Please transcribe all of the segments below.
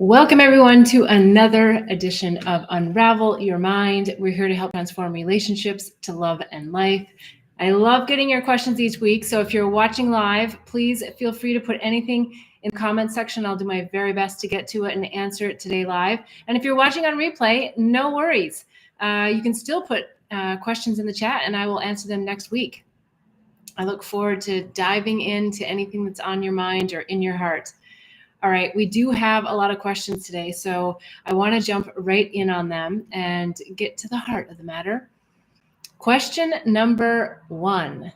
Welcome, everyone, to another edition of Unravel Your Mind. We're here to help transform relationships to love and life. I love getting your questions each week. So if you're watching live, please feel free to put anything in the comment section. I'll do my very best to get to it and answer it today live. And if you're watching on replay, no worries. You can still put questions in the chat and I will answer them next week. I look forward to diving into anything that's on your mind or in your heart. All right, we do have a lot of questions today, so I want to jump right in on them and get to the heart of the matter. Question number 1.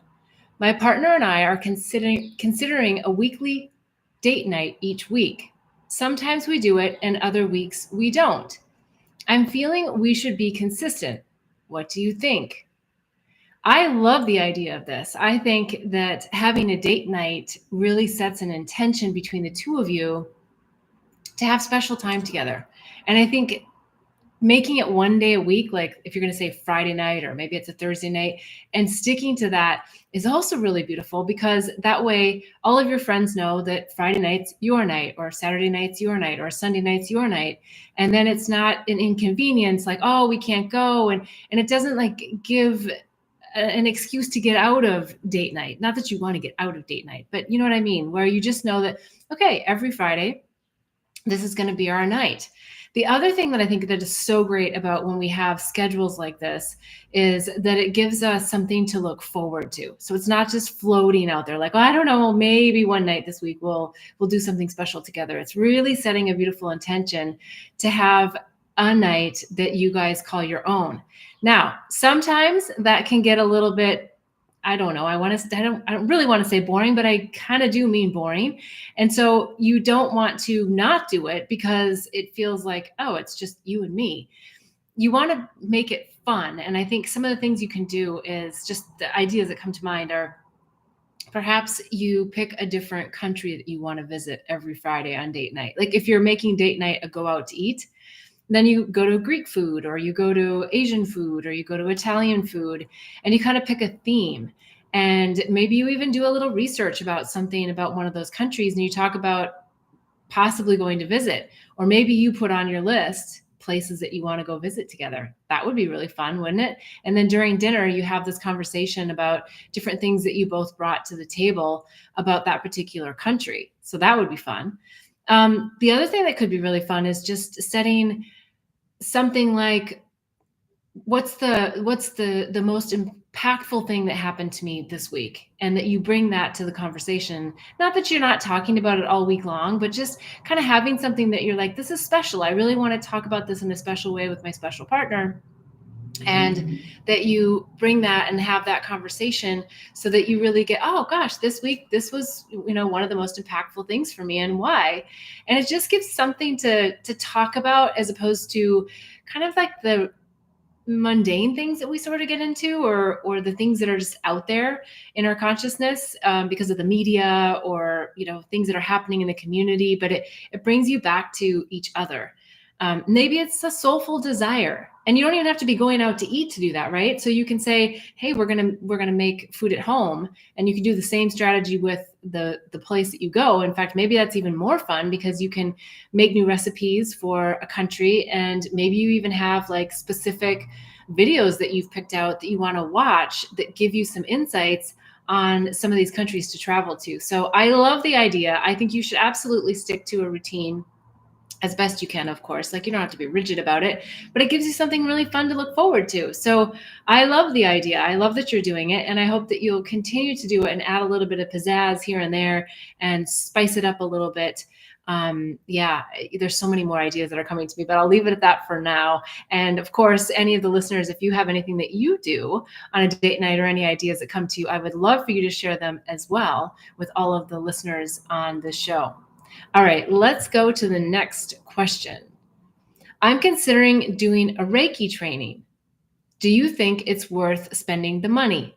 My partner and I are considering a weekly date night each week. Sometimes we do it and other weeks we don't. I'm feeling we should be consistent. What do you think? I love the idea of this. I think that having a date night really sets an intention between the two of you to have special time together. And I think making it one day a week, like if you're going to say Friday night or maybe it's a Thursday night, and sticking to that is also really beautiful, because that way all of your friends know that Friday night's your night, or Saturday night's your night, or Sunday night's your night. And then it's not an inconvenience like, oh, we can't go. And it doesn't like give an excuse to get out of date night. Not that you want to get out of date night, but you know what I mean? Where you just know that, okay, every Friday, this is going to be our night. The other thing that I think that is so great about when we have schedules like this is that it gives us something to look forward to. So it's not just floating out there like, oh, I don't know, maybe one night this week we'll do something special together. It's really setting a beautiful intention to have a night that you guys call your own. Now, sometimes that can get a little bit, I don't know, I don't really want to say boring, but I kind of do mean boring. And so you don't want to not do it because it feels like, oh, it's just you and me. You want to make it fun. And I think some of the things you can do is just the ideas that come to mind are perhaps you pick a different country that you want to visit every Friday on date night. Like if you're making date night a go out to eat, then you go to Greek food, or you go to Asian food, or you go to Italian food, and you kind of pick a theme. And maybe you even do a little research about something about one of those countries, and you talk about possibly going to visit. Or maybe you put on your list places that you want to go visit together. That would be really fun, wouldn't it? And then during dinner, you have this conversation about different things that you both brought to the table about that particular country. So that would be fun. The other thing that could be really fun is just setting something like, what's the most impactful thing that happened to me this week, and that you bring that to the conversation. Not that you're not talking about it all week long, but just kind of having something that you're like, this is special. I really want to talk about this in a special way with my special partner. And that you bring that and have that conversation so that you really get, oh gosh, this week, this was, one of the most impactful things for me, and why. And it just gives something to talk about, as opposed to kind of like the mundane things that we sort of get into, or the things that are just out there in our consciousness because of the media, or, things that are happening in the community. But it brings you back to each other. Maybe it's a soulful desire, and you don't even have to be going out to eat to do that, right? So you can say, hey, we're gonna make food at home, and you can do the same strategy with the place that you go. In fact, maybe that's even more fun, because you can make new recipes for a country, and maybe you even have like specific videos that you've picked out that you want to watch that give you some insights on some of these countries to travel to. So I love the idea. I think you should absolutely stick to a routine as best you can, of course. Like, you don't have to be rigid about it, but it gives you something really fun to look forward to. So I love the idea. I love that you're doing it. And I hope that you'll continue to do it and add a little bit of pizzazz here and there and spice it up a little bit. There's so many more ideas that are coming to me, but I'll leave it at that for now. And of course, any of the listeners, if you have anything that you do on a date night, or any ideas that come to you, I would love for you to share them as well with all of the listeners on this show. All right, let's go to the next question. I'm considering doing a Reiki training. Do you think it's worth spending the money?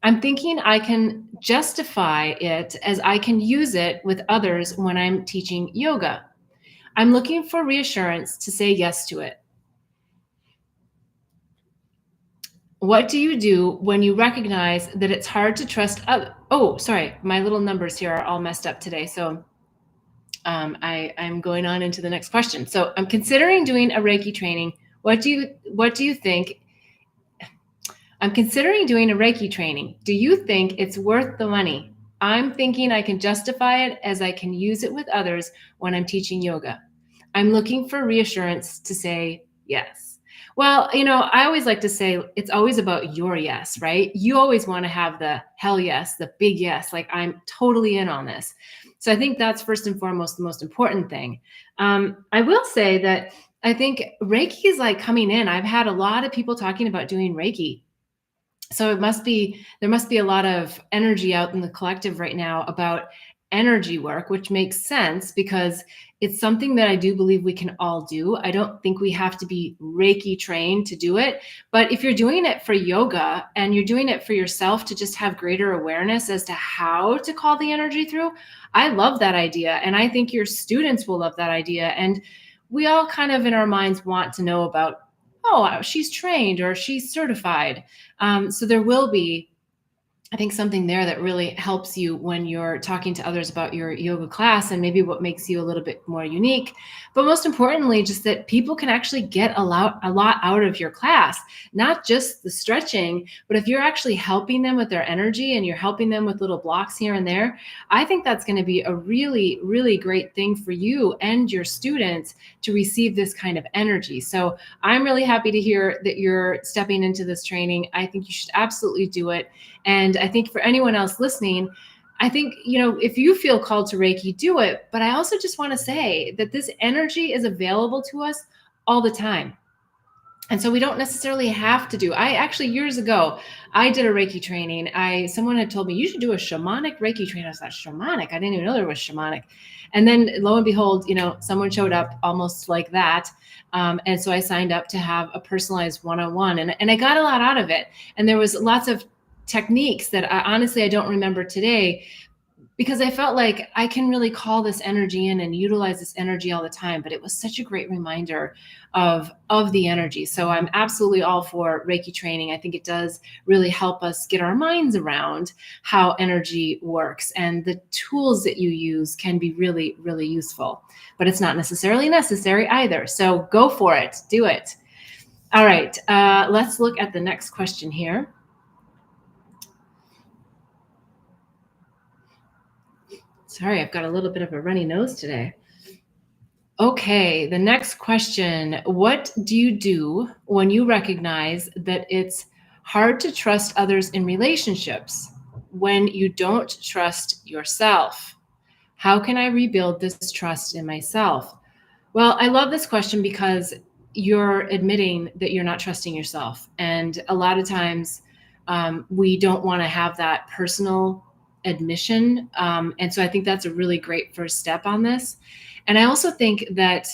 I'm thinking I can justify it, as I can use it with others when I'm teaching yoga. I'm looking for reassurance to say yes to it. What do you do when you recognize that it's hard to trust others? Oh, sorry, my little numbers here are all messed up today. So I'm going on into the next question. So I'm considering doing a Reiki training. What do you think? I'm considering doing a Reiki training. Do you think it's worth the money? I'm thinking I can justify it as I can use it with others when I'm teaching yoga. I'm looking for reassurance to say yes. Well, I always like to say it's always about your yes, right? You always want to have the hell yes, the big yes, like I'm totally in on this. So I think that's first and foremost the most important thing. I will say that I think Reiki is like coming in. I've had a lot of people talking about doing Reiki. So there must be a lot of energy out in the collective right now about energy work, which makes sense because it's something that I do believe we can all do. I don't think we have to be Reiki trained to do it. But if you're doing it for yoga and you're doing it for yourself to just have greater awareness as to how to call the energy through, I love that idea. And I think your students will love that idea. And we all kind of in our minds want to know about, oh, she's trained or she's certified. So there will be, I think, something there that really helps you when you're talking to others about your yoga class and maybe what makes you a little bit more unique. But most importantly, just that people can actually get a lot out of your class, not just the stretching, but if you're actually helping them with their energy and you're helping them with little blocks here and there, I think that's going to be a really, really great thing for you and your students to receive this kind of energy. So I'm really happy to hear that you're stepping into this training. I think you should absolutely do it. And I think for anyone else listening, I think, if you feel called to Reiki, do it. But I also just want to say that this energy is available to us all the time. And so we don't necessarily have to I actually, years ago, I did a Reiki training. Someone had told me, you should do a shamanic Reiki training. I was like, shamanic? I didn't even know there was shamanic. And then lo and behold, someone showed up almost like that. And so I signed up to have a personalized one-on-one and I got a lot out of it. And there was lots of techniques that I don't remember today, because I felt like I can really call this energy in and utilize this energy all the time. But it was such a great reminder of the energy. So I'm absolutely all for Reiki training. I think it does really help us get our minds around how energy works, and the tools that you use can be really, really useful, but it's not necessarily necessary either. So go for it, do it. All right, let's look at the next question here. Sorry, I've got a little bit of a runny nose today. Okay, the next question. What do you do when you recognize that it's hard to trust others in relationships, when you don't trust yourself? How can I rebuild this trust in myself? Well, I love this question because you're admitting that you're not trusting yourself. And a lot of times we don't want to have that personal admission. And so I think that's a really great first step on this. And I also think that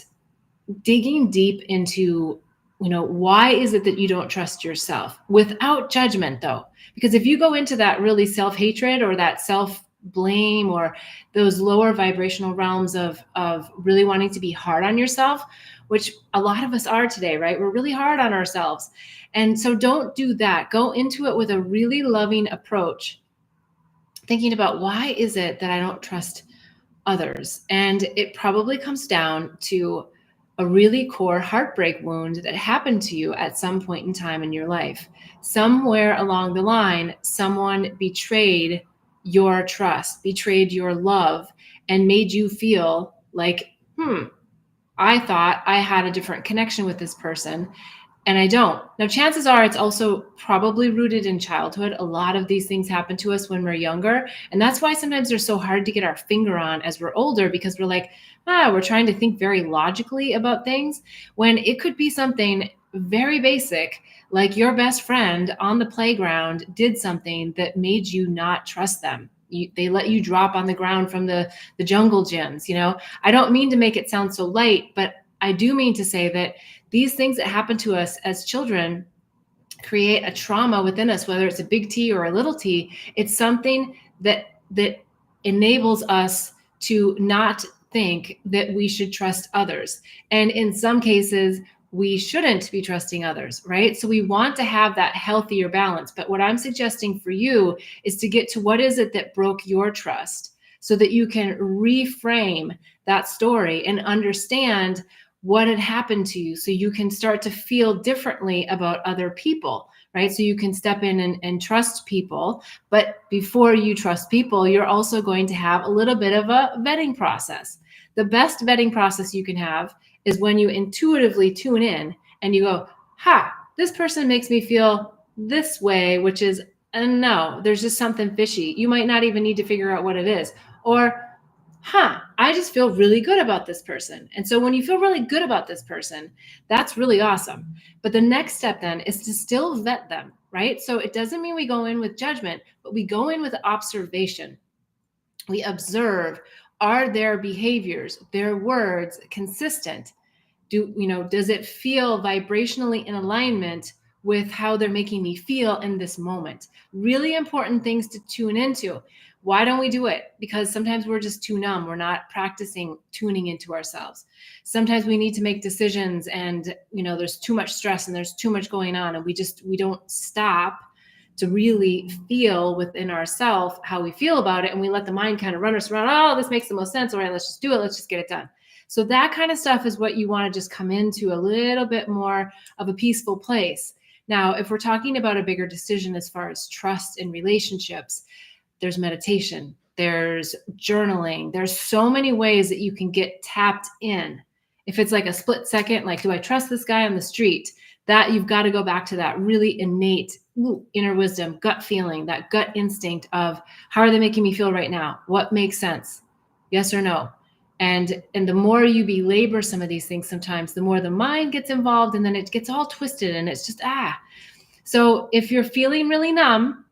digging deep into, why is it that you don't trust yourself without judgment, though? Because if you go into that really self-hatred or that self-blame or those lower vibrational realms of really wanting to be hard on yourself, which a lot of us are today, right? We're really hard on ourselves. And so don't do that. Go into it with a really loving approach, thinking about, why is it that I don't trust others? And it probably comes down to a really core heartbreak wound that happened to you at some point in time in your life. Somewhere along the line, someone betrayed your trust, betrayed your love, and made you feel like, I thought I had a different connection with this person, and I don't. Now, chances are it's also probably rooted in childhood. A lot of these things happen to us when we're younger. And that's why sometimes they're so hard to get our finger on as we're older, because we're like, we're trying to think very logically about things, when it could be something very basic, like your best friend on the playground did something that made you not trust them. They let you drop on the ground from the jungle gyms. I don't mean to make it sound so light, but I do mean to say that these things that happen to us as children create a trauma within us, whether it's a big T or a little t. It's something that enables us to not think that we should trust others. And in some cases, we shouldn't be trusting others, right? So we want to have that healthier balance. But what I'm suggesting for you is to get to, what is it that broke your trust? so that you can reframe that story and understand what had happened to you, so you can start to feel differently about other people, right? So you can step in and trust people. But before you trust people, you're also going to have a little bit of a vetting process. The best vetting process you can have is when you intuitively tune in and you go, this person makes me feel this way, which is no, there's just something fishy. You might not even need to figure out what it is. Or, I just feel really good about this person. And so when you feel really good about this person, that's really awesome. But the next step then is to still vet them, right? So it doesn't mean we go in with judgment, but we go in with observation. We observe, are their behaviors, their words consistent? Does it feel vibrationally in alignment with how they're making me feel in this moment? Really important things to tune into. Why don't we do it? Because sometimes we're just too numb. We're not practicing tuning into ourselves. Sometimes we need to make decisions and, there's too much stress and there's too much going on. And we don't stop to really feel within ourselves how we feel about it. And we let the mind kind of run us around. Oh, this makes the most sense. All right, let's just do it. Let's just get it done. So that kind of stuff is what you want to just come into a little bit more of a peaceful place. Now, if we're talking about a bigger decision as far as trust in relationships, there's meditation, there's journaling, there's so many ways that you can get tapped in. If it's like a split second, like, do I trust this guy on the street? That you've got to go back to that really innate inner wisdom, gut feeling, that gut instinct of how are they making me feel right now? What makes sense? Yes or no? And the more you belabor some of these things, sometimes the more the mind gets involved, and then it gets all twisted and it's just, So if you're feeling really numb,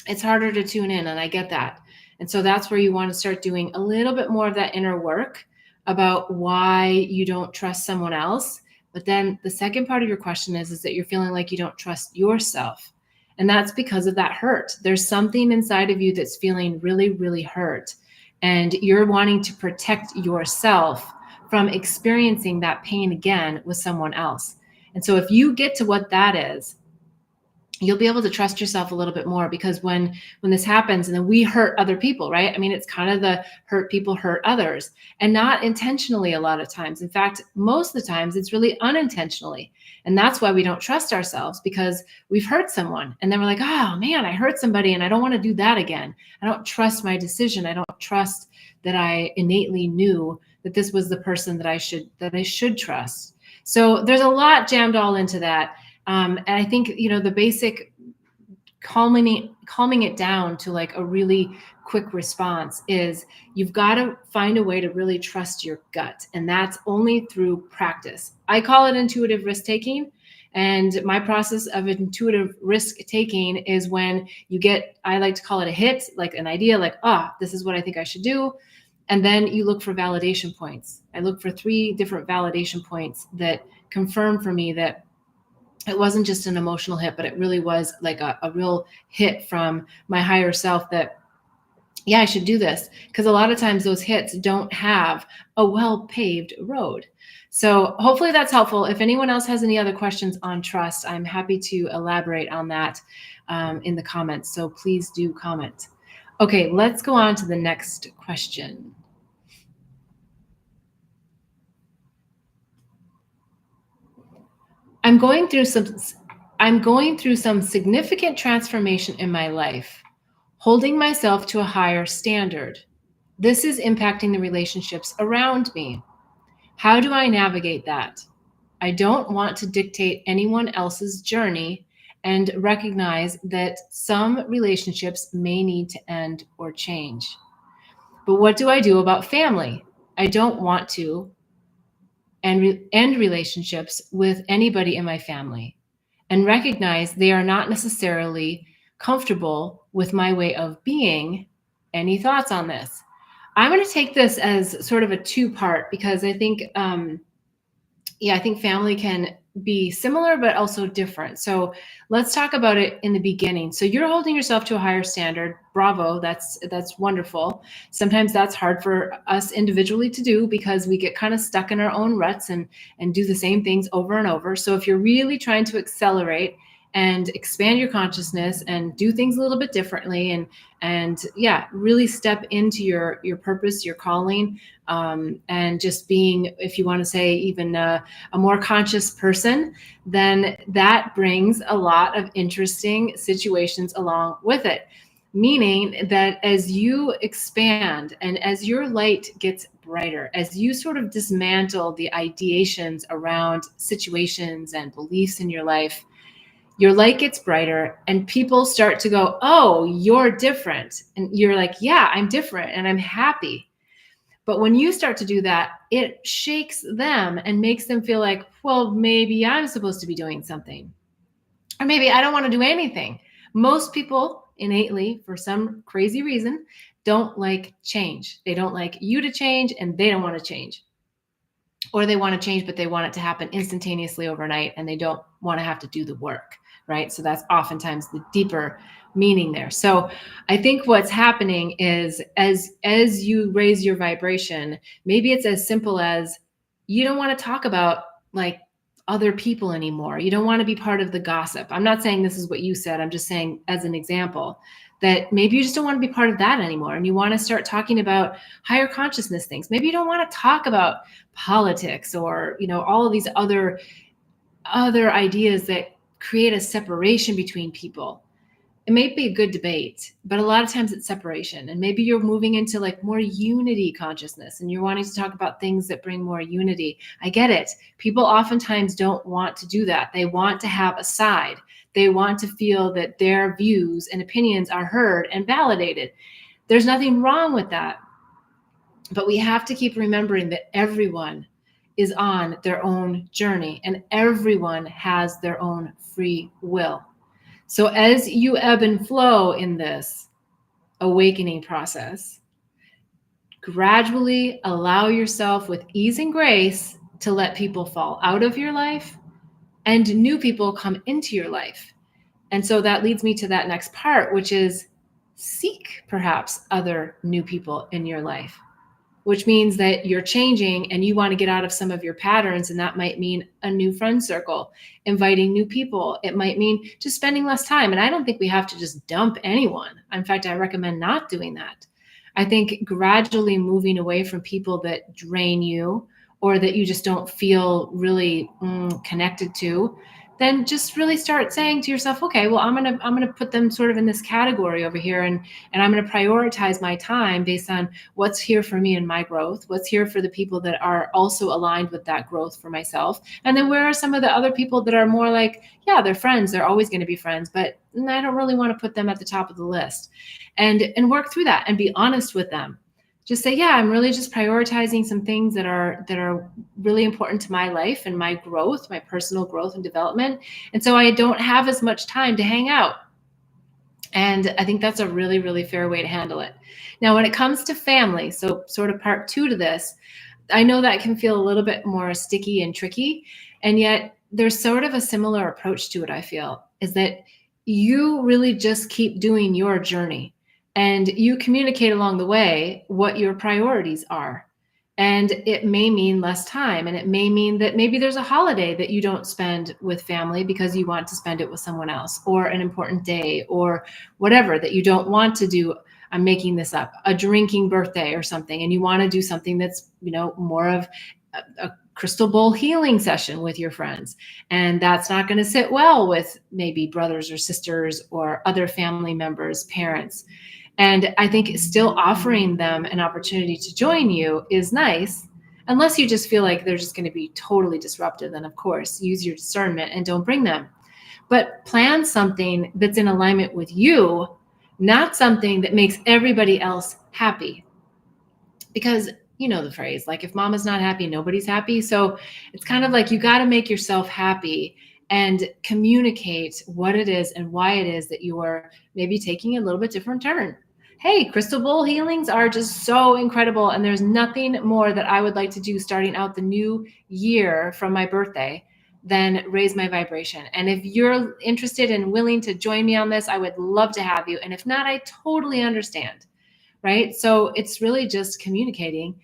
it's harder to tune in, and I get that. And so that's where you want to start doing a little bit more of that inner work about why you don't trust someone else. But then the second part of your question is that you're feeling like you don't trust yourself. And that's because of that hurt. There's something inside of you that's feeling really, really hurt. And you're wanting to protect yourself from experiencing that pain again with someone else. And so if you get to what that is, you'll be able to trust yourself a little bit more, because when this happens and then we hurt other people, right? I mean, it's kind of the hurt people hurt others, and not intentionally a lot of times. In fact, most of the times it's really unintentionally. And that's why we don't trust ourselves, because we've hurt someone. And then we're like, oh man, I hurt somebody and I don't want to do that again. I don't trust my decision. I don't trust that I innately knew that this was the person that I should trust. So there's a lot jammed all into that. And I think, the basic calming it down to like a really quick response is you've got to find a way to really trust your gut. And that's only through practice. I call it intuitive risk taking. And my process of intuitive risk taking is when I like to call it a hit, like an idea, like, this is what I think I should do. And then you look for validation points. I look for 3 different validation points that confirm for me that it wasn't just an emotional hit, but it really was like a real hit from my higher self that, I should do this. Because a lot of times those hits don't have a well-paved road. So hopefully that's helpful. If anyone else has any other questions on trust, I'm happy to elaborate on that in the comments. So please do comment. Okay, let's go on to the next question. I'm going through some significant transformation in my life, holding myself to a higher standard. This is impacting the relationships around me. How do I navigate that? I don't want to dictate anyone else's journey and recognize that some relationships may need to end or change. But what do I do about family? I don't want to end relationships with anybody in my family, and recognize they are not necessarily comfortable with my way of being. Any thoughts on this? I'm going to take this as sort of a 2-part, because I think, I think family can be similar, but also different. So let's talk about it in the beginning. So you're holding yourself to a higher standard. Bravo. That's wonderful. Sometimes that's hard for us individually to do, because we get kind of stuck in our own ruts and do the same things over and over. So if you're really trying to accelerate and expand your consciousness and do things a little bit differently, and yeah, really step into your purpose, your calling, and just being, if you want to say, even a more conscious person, then that brings a lot of interesting situations along with it. Meaning that as you expand and as your light gets brighter, as you sort of dismantle the ideations around situations and beliefs in your life, your light gets brighter and people start to go, oh, you're different. And you're like, yeah, I'm different and I'm happy. But when you start to do that, it shakes them and makes them feel like, well, maybe I'm supposed to be doing something. Or maybe I don't want to do anything. Most people innately, for some crazy reason, don't like change. They don't like you to change and they don't want to change. Or they want to change, but they want it to happen instantaneously overnight and they don't want to have to do the work, right? So that's oftentimes the deeper meaning there. So I think what's happening is as you raise your vibration, maybe it's as simple as you don't want to talk about like other people anymore. You don't want to be part of the gossip. I'm not saying this is what you said. I'm just saying as an example that maybe you just don't want to be part of that anymore. And you want to start talking about higher consciousness things. Maybe you don't want to talk about politics or, all of these other ideas that create a separation between people. It may be a good debate, but a lot of times it's separation. And maybe you're moving into like more unity consciousness and you're wanting to talk about things that bring more unity. I get it. People oftentimes don't want to do that. They want to have a side. They want to feel that their views and opinions are heard and validated. There's nothing wrong with that. But we have to keep remembering that everyone is on their own journey and everyone has their own free will. So as you ebb and flow in this awakening process, gradually allow yourself with ease and grace to let people fall out of your life and new people come into your life. And so that leads me to that next part, which is seek perhaps other new people in your life, which means that you're changing and you want to get out of some of your patterns. And that might mean a new friend circle, inviting new people. It might mean just spending less time. And I don't think we have to just dump anyone. In fact, I recommend not doing that. I think gradually moving away from people that drain you or that you just don't feel really connected to, then just really start saying to yourself, okay, well, I'm gonna put them sort of in this category over here, and I'm gonna prioritize my time based on what's here for me in my growth, what's here for the people that are also aligned with that growth for myself, and then where are some of the other people that are more like, yeah, they're friends, they're always going to be friends, but I don't really want to put them at the top of the list, and work through that and be honest with them. Just say, yeah, I'm really just prioritizing some things that are really important to my life and my growth, my personal growth and development. And so I don't have as much time to hang out. And I think that's a really, really fair way to handle it. Now, when it comes to family, so sort of part two to this, I know that can feel a little bit more sticky and tricky. And yet there's sort of a similar approach to it, I feel, is that you really just keep doing your journey. And you communicate along the way what your priorities are. And it may mean less time. And it may mean that maybe there's a holiday that you don't spend with family because you want to spend it with someone else, or an important day, or whatever that you don't want to do. I'm making this up, a drinking birthday or something. And you want to do something that's, more of a crystal bowl healing session with your friends. And that's not going to sit well with maybe brothers or sisters or other family members, parents. And I think still offering them an opportunity to join you is nice, unless you just feel like they're just going to be totally disruptive. Then, of course, use your discernment and don't bring them. But plan something that's in alignment with you, not something that makes everybody else happy. Because you know the phrase, like, if mama's not happy, nobody's happy. So it's kind of like you got to make yourself happy and communicate what it is and why it is that you are maybe taking a little bit different turn. Hey, crystal bowl healings are just so incredible. And there's nothing more that I would like to do starting out the new year from my birthday than raise my vibration. And if you're interested and willing to join me on this, I would love to have you. And if not, I totally understand. Right? So it's really just communicating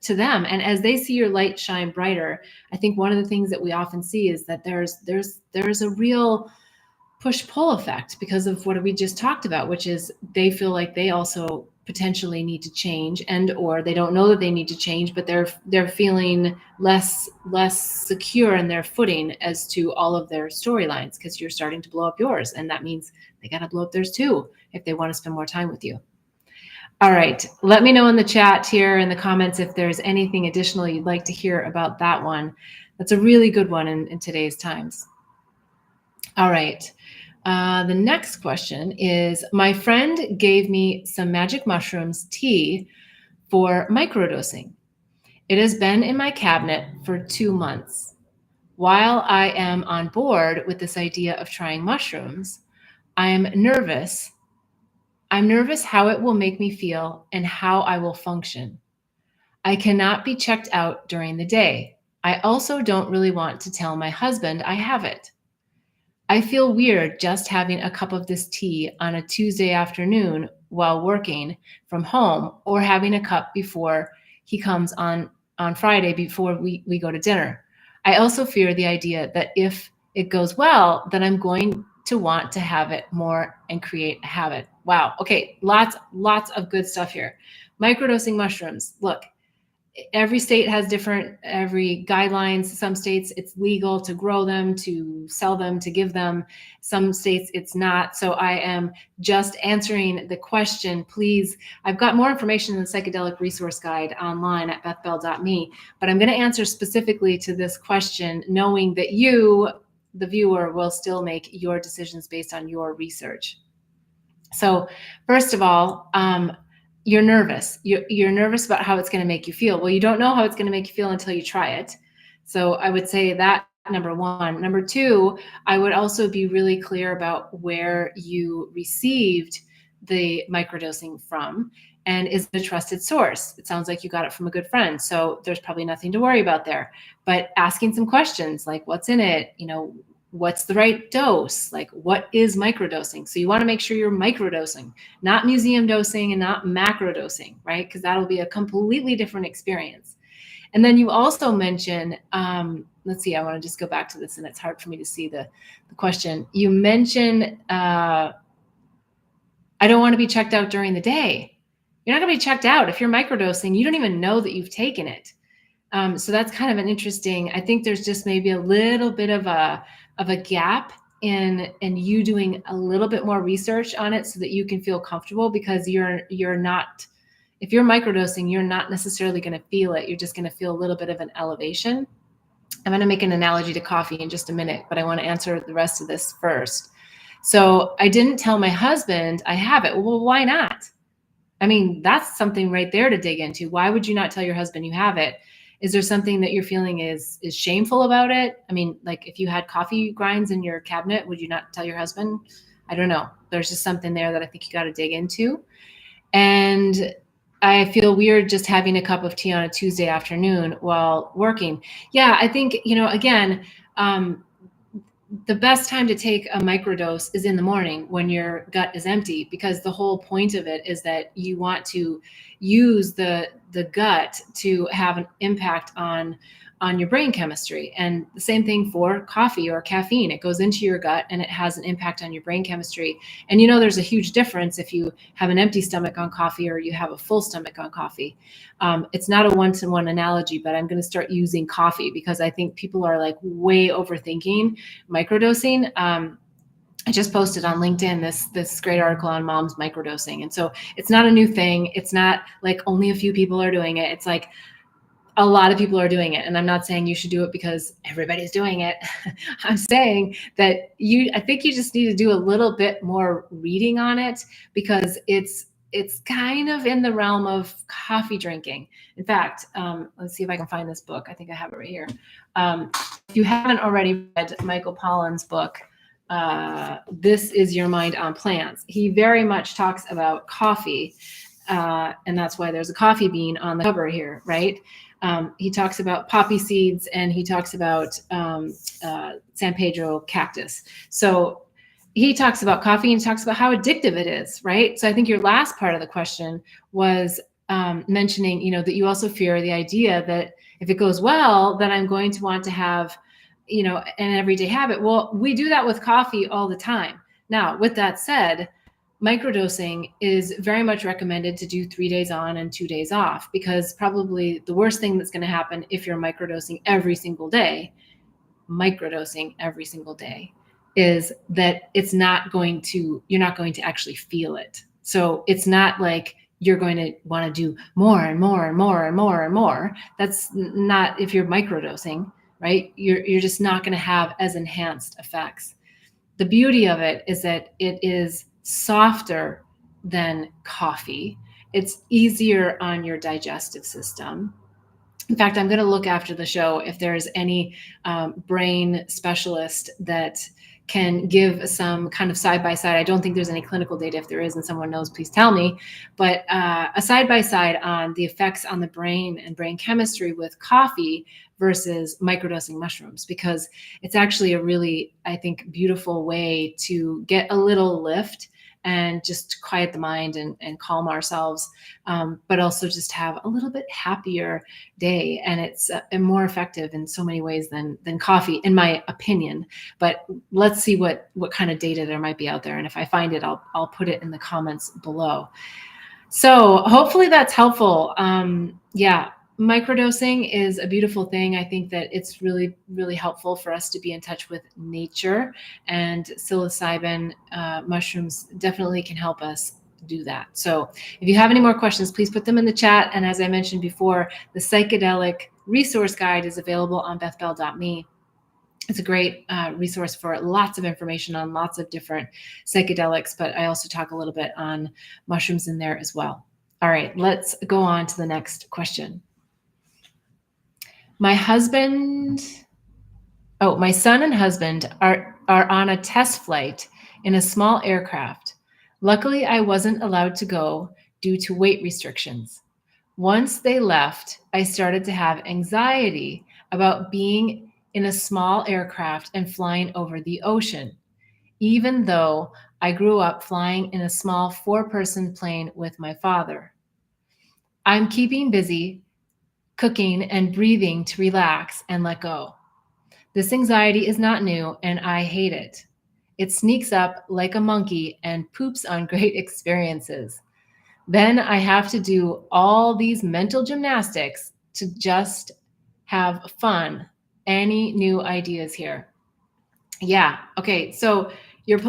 to them. And as they see your light shine brighter, I think one of the things that we often see is that there's a real push-pull effect because of what we just talked about, which is they feel like they also potentially need to change, and or they don't know that they need to change, but they're feeling less secure in their footing as to all of their storylines, because you're starting to blow up yours, and that means they got to blow up theirs too if they want to spend more time with you. All right, let me know in the chat here in the comments if there's anything additional you'd like to hear about that one. That's a really good one in today's times. All right. The next question is, my friend gave me some magic mushrooms tea for microdosing. It has been in my cabinet for 2 months. While I am on board with this idea of trying mushrooms, I'm nervous. I'm nervous how it will make me feel and how I will function. I cannot be checked out during the day. I also don't really want to tell my husband I have it. I feel weird just having a cup of this tea on a Tuesday afternoon while working from home, or having a cup before he comes on Friday before we go to dinner. I also fear the idea that if it goes well, then I'm going to want to have it more and create a habit. Wow. Okay. Lots of good stuff here. Microdosing mushrooms. Look, every state has every guidelines. Some states it's legal to grow them, to sell them, to give them. Some states it's not. So I am just answering the question. Please, I've got more information in the psychedelic resource guide online at bethbell.me, but I'm going to answer specifically to this question, knowing that you, the viewer, will still make your decisions based on your research. So first of all, you're nervous. You're nervous about how it's going to make you feel. Well, you don't know how it's going to make you feel until you try it. So I would say that, number one. Number two, I would also be really clear about where you received the microdosing from, and is it a trusted source? It sounds like you got it from a good friend, so there's probably nothing to worry about there. But asking some questions like, what's in it? What's the right dose? Like, what is microdosing? So you want to make sure you're microdosing, not museum dosing and not macrodosing, right? Because that'll be a completely different experience. And then you also mentioned, let's see, I want to just go back to this, and it's hard for me to see the question. You mentioned, I don't want to be checked out during the day. You're not going to be checked out. If you're microdosing, you don't even know that you've taken it. So that's kind of an interesting, I think there's just maybe a little bit of a gap in you doing a little bit more research on it so that you can feel comfortable, because you're not, if you're microdosing, you're not necessarily going to feel it. You're just going to feel a little bit of an elevation. I'm going to make an analogy to coffee in just a minute, but I want to answer the rest of this first. So I didn't tell my husband I have it. Well, why not? I mean, that's something right there to dig into. Why would you not tell your husband you have it? Is there something that you're feeling is shameful about it? I mean, like if you had coffee grinds in your cabinet, would you not tell your husband? I don't know. There's just something there that I think you got to dig into. And I feel weird just having a cup of tea on a Tuesday afternoon while working. Yeah, I think, again, the best time to take a microdose is in the morning when your gut is empty, because the whole point of it is that you want to use the gut to have an impact on your brain chemistry. And the same thing for coffee or caffeine. It goes into your gut and it has an impact on your brain chemistry. And there's a huge difference if you have an empty stomach on coffee or you have a full stomach on coffee. It's not a one-to-one analogy, but I'm going to start using coffee because I think people are like way overthinking microdosing. I just posted on LinkedIn this great article on mom's microdosing. And so it's not a new thing. It's not like only a few people are doing it. It's like a lot of people are doing it. And I'm not saying you should do it because everybody's doing it. I'm saying that I think you just need to do a little bit more reading on it, because it's kind of in the realm of coffee drinking. In fact, let's see if I can find this book. I think I have it right here. If you haven't already read Michael Pollan's book, This Is Your Mind on Plants, he very much talks about coffee. And that's why there's a coffee bean on the cover here, right? He talks about poppy seeds, and he talks about San Pedro cactus. So he talks about coffee and talks about how addictive it is, right? So I think your last part of the question was mentioning, that you also fear the idea that if it goes well, then I'm going to want to have an everyday habit. Well, we do that with coffee all the time. Now, with that said, microdosing is very much recommended to do 3 days on and 2 days off, because probably the worst thing that's going to happen if you're microdosing every single day is that you're not going to actually feel it. So it's not like you're going to want to do more and more and more and more and more. That's not, if you're microdosing, right? You're just not going to have as enhanced effects. The beauty of it is that it is softer than coffee. It's easier on your digestive system. In fact, I'm going to look after the show if there's any brain specialist that can give some kind of side-by-side. I don't think there's any clinical data. If there is and someone knows, please tell me. But a side-by-side on the effects on the brain and brain chemistry with coffee versus microdosing mushrooms, because it's actually a really, I think, beautiful way to get a little lift and just quiet the mind and calm ourselves, but also just have a little bit happier day. And it's more effective in so many ways than coffee, in my opinion. But let's see what kind of data there might be out there. And if I find it, I'll put it in the comments below. So hopefully that's helpful. Yeah. Microdosing is a beautiful thing. I think that it's really, really helpful for us to be in touch with nature, and psilocybin mushrooms definitely can help us do that. So if you have any more questions, please put them in the chat. And as I mentioned before, the psychedelic resource guide is available on bethbell.me. It's a great resource for lots of information on lots of different psychedelics, but I also talk a little bit on mushrooms in there as well. All right, let's go on to the next question. My son and husband are on a test flight in a small aircraft. Luckily, I wasn't allowed to go due to weight restrictions. Once they left, I started to have anxiety about being in a small aircraft and flying over the ocean, even though I grew up flying in a small 4-person plane with my father. I'm keeping busy, cooking and breathing to relax and let go. This anxiety is not new, and I hate it. It sneaks up like a monkey and poops on great experiences. Then I have to do all these mental gymnastics to just have fun. Any new ideas here? Yeah. Okay. So your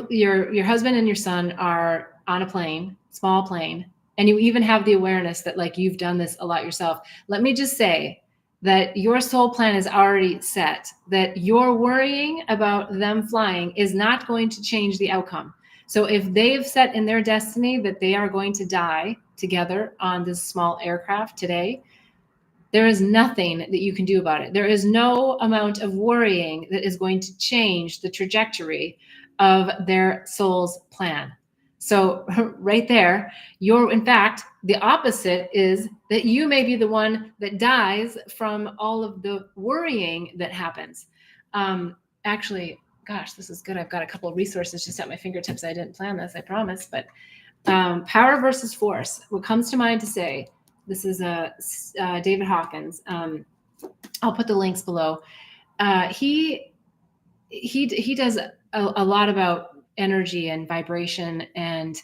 husband and your son are on a plane, small plane, and you even have the awareness that like you've done this a lot yourself. Let me just say that your soul plan is already set, that your worrying about them flying is not going to change the outcome. So if they've set in their destiny that they are going to die together on this small aircraft today, there is nothing that you can do about it. There is no amount of worrying that is going to change the trajectory of their soul's plan. So right there, in fact, the opposite is that you may be the one that dies from all of the worrying that happens. Actually, gosh, this is good. I've got a couple of resources just at my fingertips. I didn't plan this, I promise. But power versus force. What comes to mind to say, this is David Hawkins. I'll put the links below. He does a lot about energy and vibration, and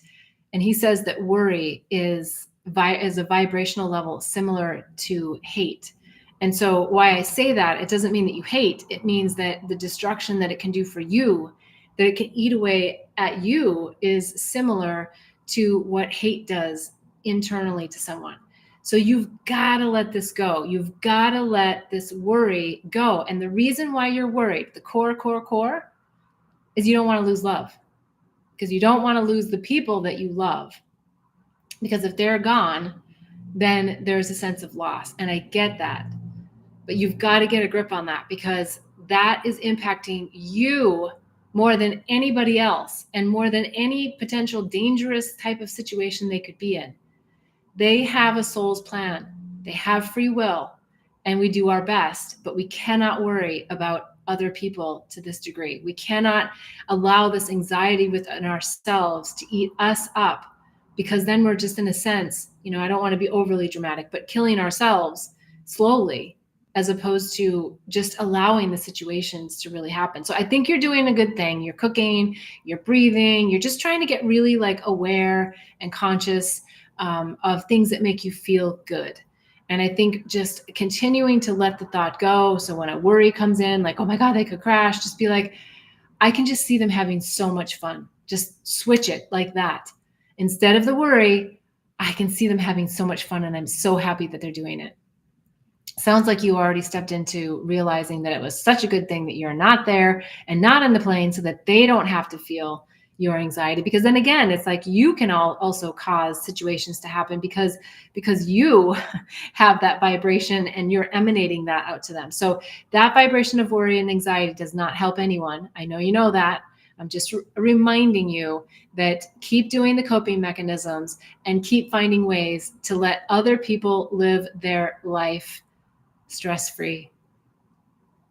he says that worry is a vibrational level similar to hate. And so why I say that, it doesn't mean that you hate. It means that the destruction that it can do for you, that it can eat away at you, is similar to what hate does internally to someone. So you've got to let this go. You've got to let this worry go. And the reason why you're worried, the core, is you don't want to lose love. Because you don't want to lose the people that you love. Because if they're gone, then there's a sense of loss. And I get that. But you've got to get a grip on that, because that is impacting you more than anybody else and more than any potential dangerous type of situation they could be in. They have a soul's plan. They have free will, and we do our best, but we cannot worry about other people to this degree. We cannot allow this anxiety within ourselves to eat us up, because then we're just, in a sense, I don't want to be overly dramatic, but killing ourselves slowly as opposed to just allowing the situations to really happen. So I think you're doing a good thing. You're cooking, you're breathing, you're just trying to get really like aware and conscious of things that make you feel good. And I think just continuing to let the thought go. So when a worry comes in, like, oh my God, they could crash, just be like, I can just see them having so much fun. Just switch it like that. Instead of the worry, I can see them having so much fun, and I'm so happy that they're doing it. Sounds like you already stepped into realizing that it was such a good thing that you're not there and not in the plane, so that they don't have to feel your anxiety. Because then again, it's like you can also cause situations to happen because you have that vibration and you're emanating that out to them. So that vibration of worry and anxiety does not help anyone. I know you know that. I'm just reminding you that keep doing the coping mechanisms and keep finding ways to let other people live their life stress-free.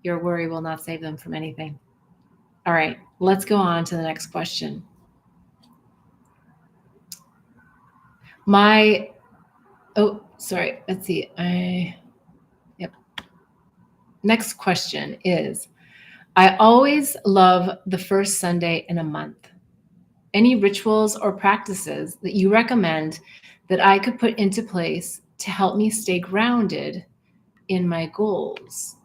Your worry will not save them from anything. All right, let's go on to the next question. Let's see. Next question is, I always love the first Sunday in a month. Any rituals or practices that you recommend that I could put into place to help me stay grounded in my goals?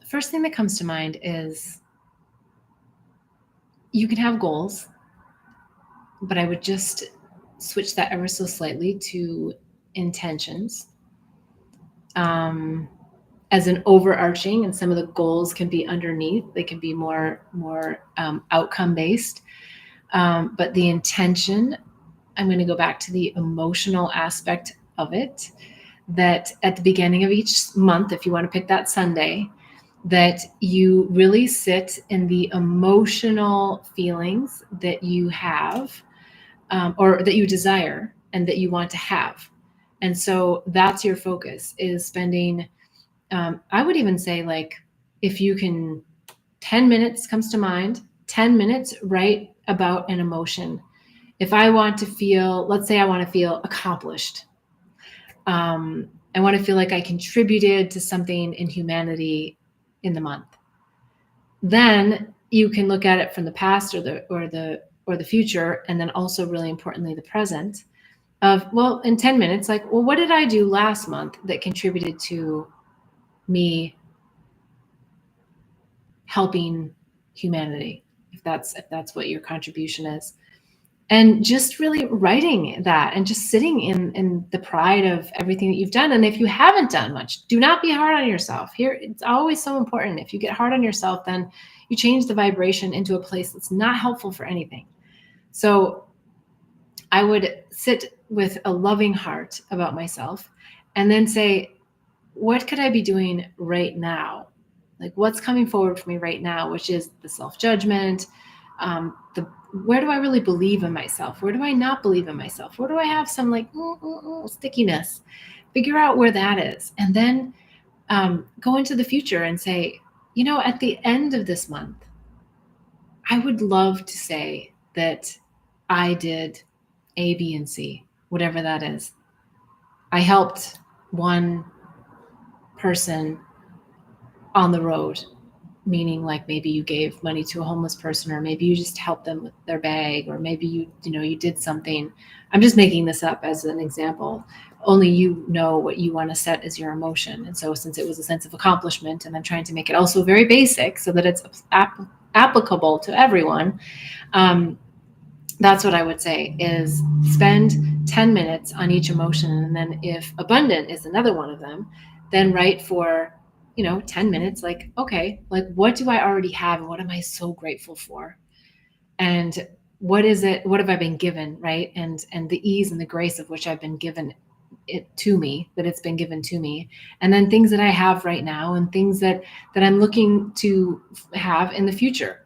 First thing that comes to mind is you can have goals, but I would just switch that ever so slightly to intentions. As an overarching, and some of the goals can be underneath. They can be more outcome based. But the intention, I'm going to go back to the emotional aspect of it, that at the beginning of each month, if you want to pick that Sunday, that you really sit in the emotional feelings that you have, or that you desire and that you want to have. And so that's your focus, is spending, I would even say, like, if you can, 10 minutes comes to mind, 10 minutes, write about an emotion. If I want to feel, let's say I want to feel accomplished. I want to feel like I contributed to something in humanity in the month. Then you can look at it from the past or the future, and then also really importantly, the present of, well, in 10 minutes, like, well, what did I do last month that contributed to me helping humanity, if that's what your contribution is. And just really writing that and just sitting in the pride of everything that you've done. And if you haven't done much, do not be hard on yourself. Here, it's always so important. If you get hard on yourself, then you change the vibration into a place that's not helpful for anything. So I would sit with a loving heart about myself and then say, what could I be doing right now? Like, what's coming forward for me right now, which is the self-judgment, where do I really believe in myself? Where do I not believe in myself? Where do I have some like stickiness? Figure out where that is. And then go into the future and say, at the end of this month, I would love to say that I did A, B, and C, whatever that is. I helped one person on the road, meaning like maybe you gave money to a homeless person, or maybe you just helped them with their bag, or maybe you did something. I'm just making this up as an example. Only you know what you want to set as your emotion. And so since it was a sense of accomplishment, and I'm trying to make it also very basic so that it's applicable to everyone, that's what I would say, is spend 10 minutes on each emotion. And then if abundant is another one of them, then write for 10 minutes, like, okay, like, what do I already have and what am I so grateful for? And what have I been given, right? And the ease and the grace of which I've been given it to me, that it's been given to me. And then things that I have right now, and things that I'm looking to have in the future,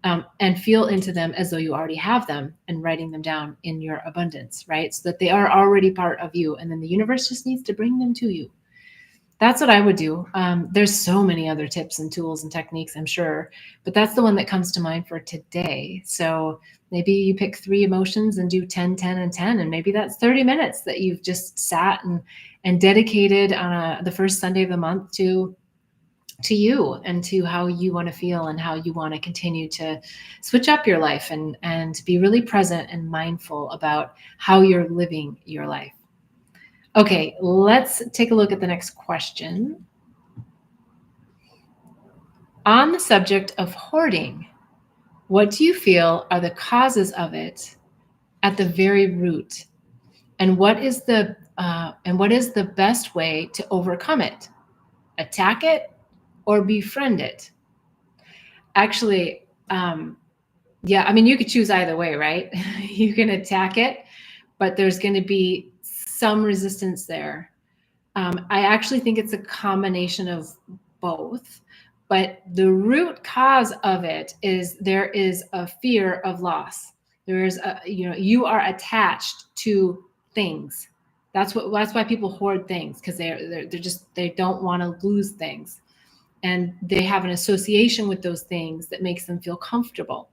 and feel into them as though you already have them, and writing them down in your abundance, right? So that they are already part of you. And then the universe just needs to bring them to you. That's what I would do. There's so many other tips and tools and techniques, I'm sure, but that's the one that comes to mind for today. So maybe you pick 3 emotions and do 10, 10, and 10, and maybe that's 30 minutes that you've just sat and dedicated on the first Sunday of the month to you and to how you want to feel and how you want to continue to switch up your life and be really present and mindful about how you're living your life. Okay, let's take a look at the next question. On the subject of hoarding, what do you feel are the causes of it at the very root? And what is the best way to overcome it? Attack it or befriend it? Actually, yeah, I mean, you could choose either way, right? You can attack it, but there's going to be some resistance there. I actually think it's a combination of both, but the root cause of it is there is a fear of loss. There is you are attached to things. That's why people hoard things, because they don't want to lose things, and they have an association with those things that makes them feel comfortable.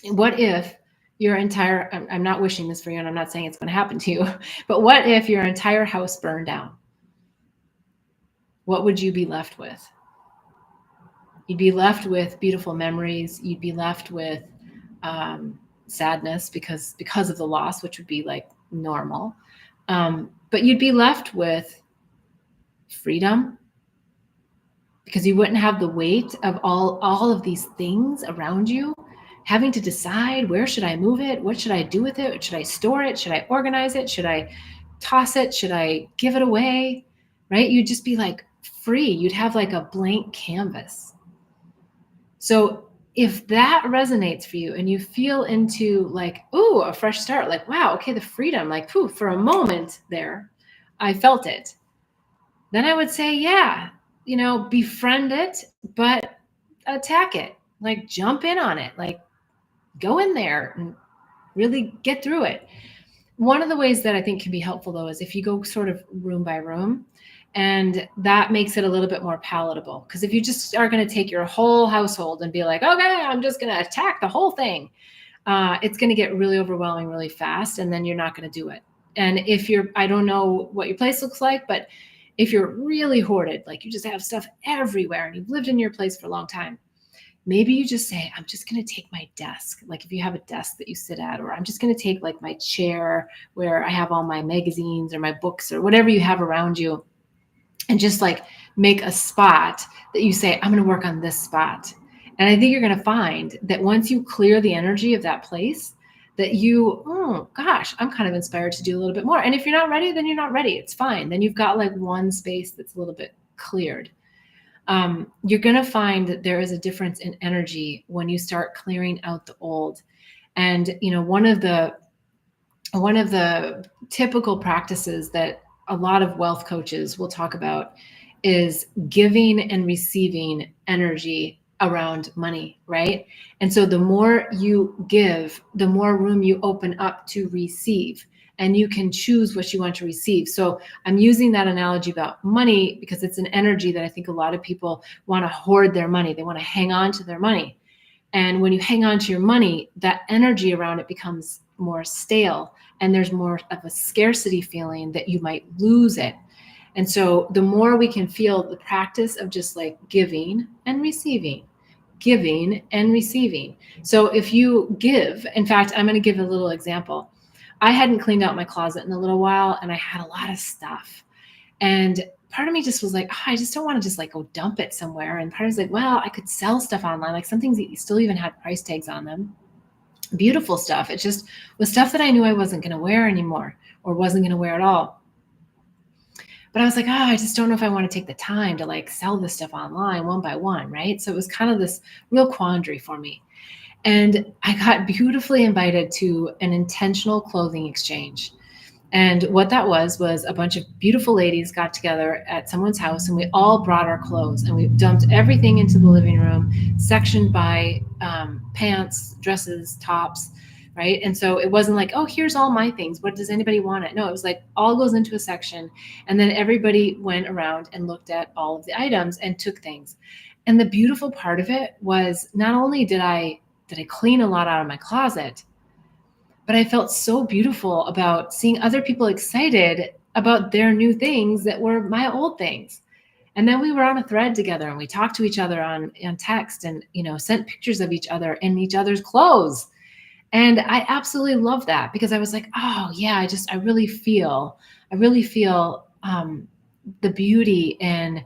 What if your entire, I'm not wishing this for you, and I'm not saying it's going to happen to you, but what if your entire house burned down? What would you be left with? You'd be left with beautiful memories. You'd be left with sadness because of the loss, which would be like normal. But you'd be left with freedom, because you wouldn't have the weight of all of these things around you, having to decide, where should I move it? What should I do with it? Should I store it? Should I organize it? Should I toss it? Should I give it away? Right? You'd just be like free. You'd have like a blank canvas. So if that resonates for you and you feel into like, ooh, a fresh start, like, wow, okay, the freedom, like, poof, for a moment there, I felt it. Then I would say, yeah, befriend it, but attack it, like jump in on it, like go in there and really get through it. One of the ways that I think can be helpful, though, is if you go sort of room by room, and that makes it a little bit more palatable. Because if you just are going to take your whole household and be like, okay, I'm just going to attack the whole thing, it's going to get really overwhelming really fast, and then you're not going to do it. And if I don't know what your place looks like, but if you're really hoarded, like you just have stuff everywhere and you've lived in your place for a long time, maybe you just say, I'm just going to take my desk. Like if you have a desk that you sit at, or I'm just going to take like my chair where I have all my magazines or my books or whatever you have around you, and just like make a spot that you say, I'm going to work on this spot. And I think you're going to find that once you clear the energy of that place, that oh gosh, I'm kind of inspired to do a little bit more. And if you're not ready, then you're not ready. It's fine. Then you've got like one space that's a little bit cleared. You're going to find that there is a difference in energy when you start clearing out the old. And, one of the typical practices that a lot of wealth coaches will talk about is giving and receiving energy around money, right? And so the more you give, the more room you open up to receive, and you can choose what you want to receive. So I'm using that analogy about money because it's an energy that I think a lot of people want to hoard their money. They want to hang on to their money. And when you hang on to your money, that energy around it becomes more stale, and there's more of a scarcity feeling that you might lose it. And so the more we can feel the practice of just like giving and receiving. So if you give, in fact, I'm going to give a little example. I hadn't cleaned out my closet in a little while, and I had a lot of stuff. And part of me just was like, oh, I just don't want to just like go dump it somewhere. And part of me was like, well, I could sell stuff online. Like some things that still even had price tags on them. Beautiful stuff. It just was stuff that I knew I wasn't going to wear anymore, or wasn't going to wear at all. But I was like, oh, I just don't know if I want to take the time to like sell this stuff online one by one, right? So it was kind of this real quandary for me. And I got beautifully invited to an intentional clothing exchange. And what that was a bunch of beautiful ladies got together at someone's house, and we all brought our clothes, and we dumped everything into the living room, sectioned by pants, dresses, tops, right? And so it wasn't like, oh, here's all my things. What does anybody want it? No, it was like all goes into a section. And then everybody went around and looked at all of the items and took things. And the beautiful part of it was not only did I clean a lot out of my closet, but I felt so beautiful about seeing other people excited about their new things that were my old things. And then we were on a thread together and we talked to each other on text and, sent pictures of each other in each other's clothes. And I absolutely love that because I was like, oh yeah, I really feel the beauty in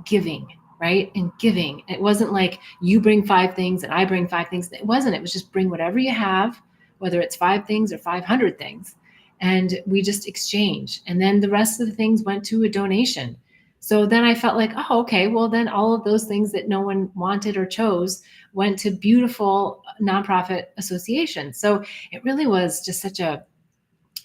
giving, right? In giving. It wasn't like you bring 5 things and I bring 5 things. It wasn't. It was just bring whatever you have, whether it's 5 things or 500 things. And we just exchange. And then the rest of the things went to a donation. So then I felt like, oh, okay, well then all of those things that no one wanted or chose went to beautiful nonprofit associations. So it really was just such a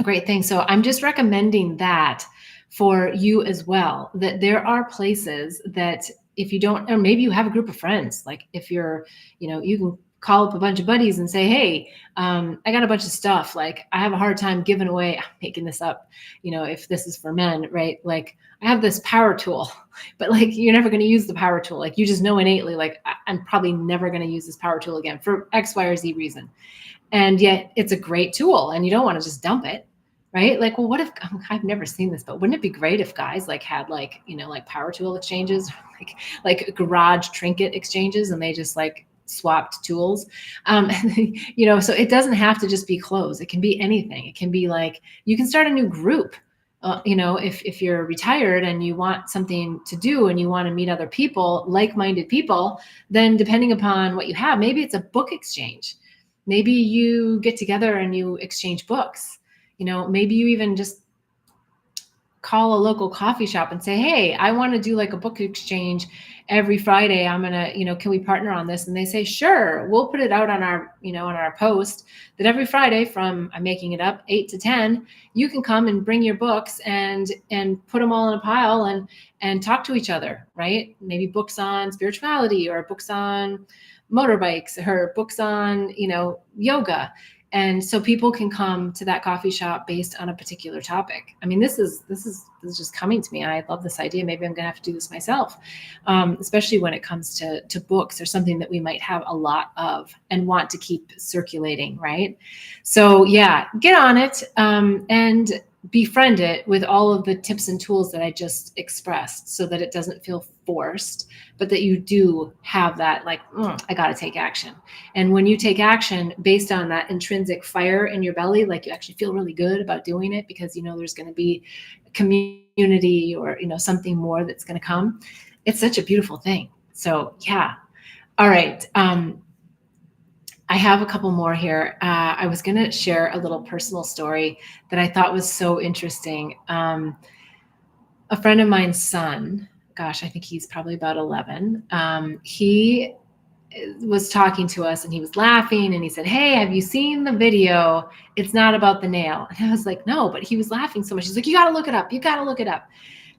great thing. So I'm just recommending that for you as well, that there are places that if you don't, or maybe you have a group of friends, like if you're, you can call up a bunch of buddies and say, hey, I got a bunch of stuff. Like I have a hard time giving away, I'm making this up, if this is for men, right? Like I have this power tool, but like, you're never going to use the power tool. Like you just know innately, like I'm probably never going to use this power tool again for X, Y, or Z reason. And yet it's a great tool and you don't want to just dump it. Right? Like, well, what if, I've never seen this, but wouldn't it be great if guys like had like, like power tool exchanges, like garage trinket exchanges, and they just like swapped tools. So it doesn't have to just be clothes. It can be anything. It can be like, you can start a new group. If you're retired and you want something to do and you want to meet other people, like-minded people, then depending upon what you have, maybe it's a book exchange. Maybe you get together and you exchange books. Maybe you even just call a local coffee shop and say, hey, I want to do like a book exchange every Friday. I'm going to, can we partner on this? And they say, sure, we'll put it out on our, on our post that every Friday from, I'm making it up, 8 to 10, you can come and bring your books and put them all in a pile and talk to each other, right? Maybe books on spirituality or books on motorbikes or books on, yoga. And so people can come to that coffee shop based on a particular topic. I mean, this is just coming to me. I love this idea. Maybe I'm going to have to do this myself, especially when it comes to books or something that we might have a lot of and want to keep circulating, right? So yeah, get on it and befriend it with all of the tips and tools that I just expressed so that it doesn't feel forced, but that you do have that like, I got to take action. And when you take action based on that intrinsic fire in your belly, like you actually feel really good about doing it because there's going to be a community or, something more that's going to come. It's such a beautiful thing. So yeah. All right. I have a couple more here. I was going to share a little personal story that I thought was so interesting. A friend of mine's son, gosh, I think he's probably about 11. He was talking to us and he was laughing and he said, hey, have you seen the video? It's not about the nail. And I was like, no, but he was laughing so much. He's like, you got to look it up. You got to look it up.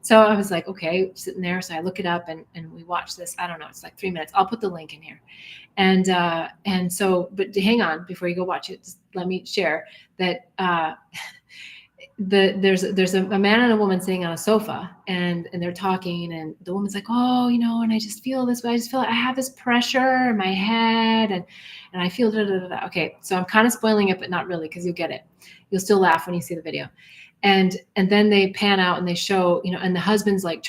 So I was like, okay, sitting there. So I look it up and we watch this. I don't know. It's like 3 minutes. I'll put the link in here. And so, but hang on before you go watch it, just let me share that, there's a man and a woman sitting on a sofa and they're talking and the woman's like, oh, and I just feel this way. I just feel like I have this pressure in my head and I feel da, da, da, da. Okay. So I'm kind of spoiling it, but not really, because you'll get it. You'll still laugh when you see the video. And then they pan out and they show, and the husband's like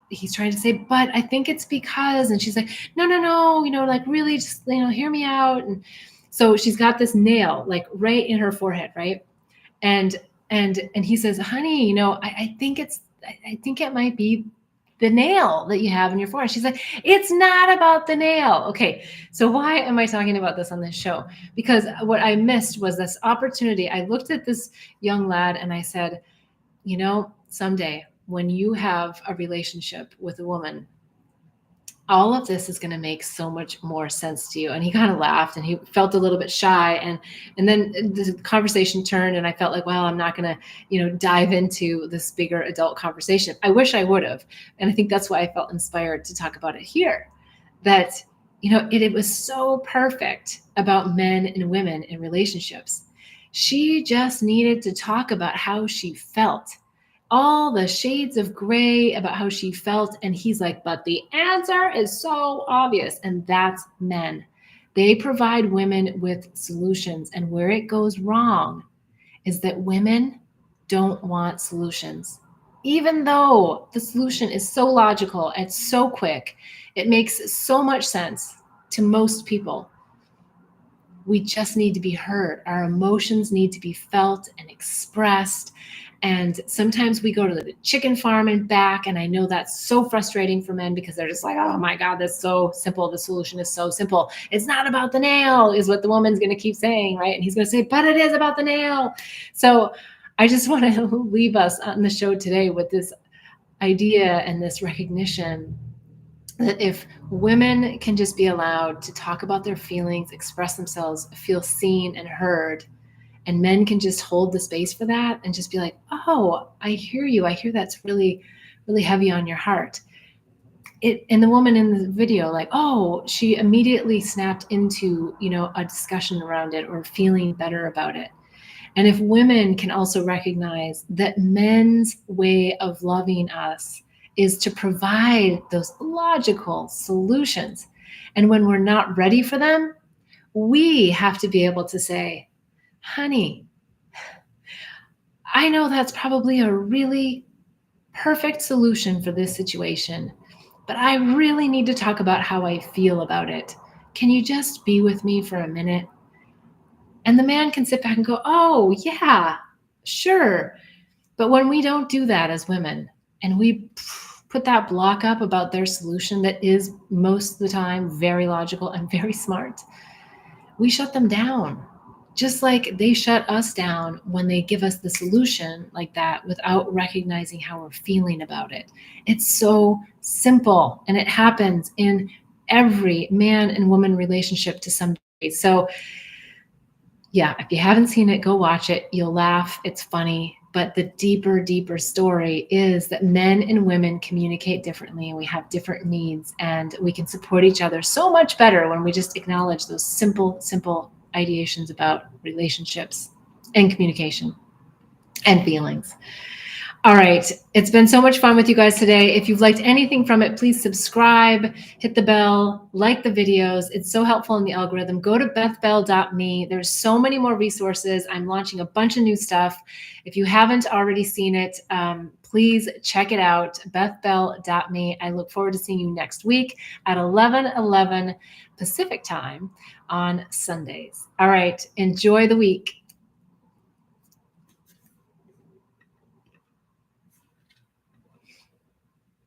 he's trying to say, but I think it's because, and she's like, no, like really just, hear me out. And so she's got this nail like right in her forehead. Right. And he says, honey, I think it might be the nail that you have in your forehead. She's like, it's not about the nail. Okay. So why am I talking about this on this show? Because what I missed was this opportunity. I looked at this young lad and I said, someday when you have a relationship with a woman, all of this is going to make so much more sense to you. And he kind of laughed and he felt a little bit shy. And then the conversation turned and I felt like, well, I'm not going to, dive into this bigger adult conversation. I wish I would have. And I think that's why I felt inspired to talk about it here, that, it was so perfect about men and women in relationships. She just needed to talk about how she felt, all the shades of gray about how she felt. And he's like, but the answer is so obvious. And that's men. They provide women with solutions. And where it goes wrong is that women don't want solutions. Even though the solution is so logical, it's so quick, it makes so much sense to most people. We just need to be heard. Our emotions need to be felt and expressed. And sometimes we go to the chicken farm and back. And I know that's so frustrating for men because they're just like, oh my God, that's so simple. The solution is so simple. It's not about the nail, is what the woman's going to keep saying, right? And he's going to say, but it is about the nail. So I just want to leave us on the show today with this idea and this recognition that if women can just be allowed to talk about their feelings, express themselves, feel seen and heard, and men can just hold the space for that and just be like, oh, I hear you. I hear that's really, really heavy on your heart. And the woman in the video, like, oh, she immediately snapped into, a discussion around it or feeling better about it. And if women can also recognize that men's way of loving us is to provide those logical solutions. And when we're not ready for them, we have to be able to say, honey, I know that's probably a really perfect solution for this situation, but I really need to talk about how I feel about it. Can you just be with me for a minute? And the man can sit back and go, oh, yeah, sure. But when we don't do that as women and we put that block up about their solution that is most of the time very logical and very smart, we shut them down. Just like they shut us down when they give us the solution like that without recognizing how we're feeling about it. It's so simple, and it happens in every man and woman relationship to some degree. So yeah, if you haven't seen it, go watch it. You'll laugh. It's funny. But the deeper story is that men and women communicate differently, and we have different needs, and we can support each other so much better when we just acknowledge those simple ideations about relationships and communication and feelings. All right. It's been so much fun with you guys today. If you've liked anything from it, please subscribe, hit the bell, like the videos. It's so helpful in the algorithm. Go to bethbell.me. There's so many more resources. I'm launching a bunch of new stuff. If you haven't already seen it, please check it out, bethbell.me. I look forward to seeing you next week at 11:11 Pacific time on Sundays. All right. Enjoy the week.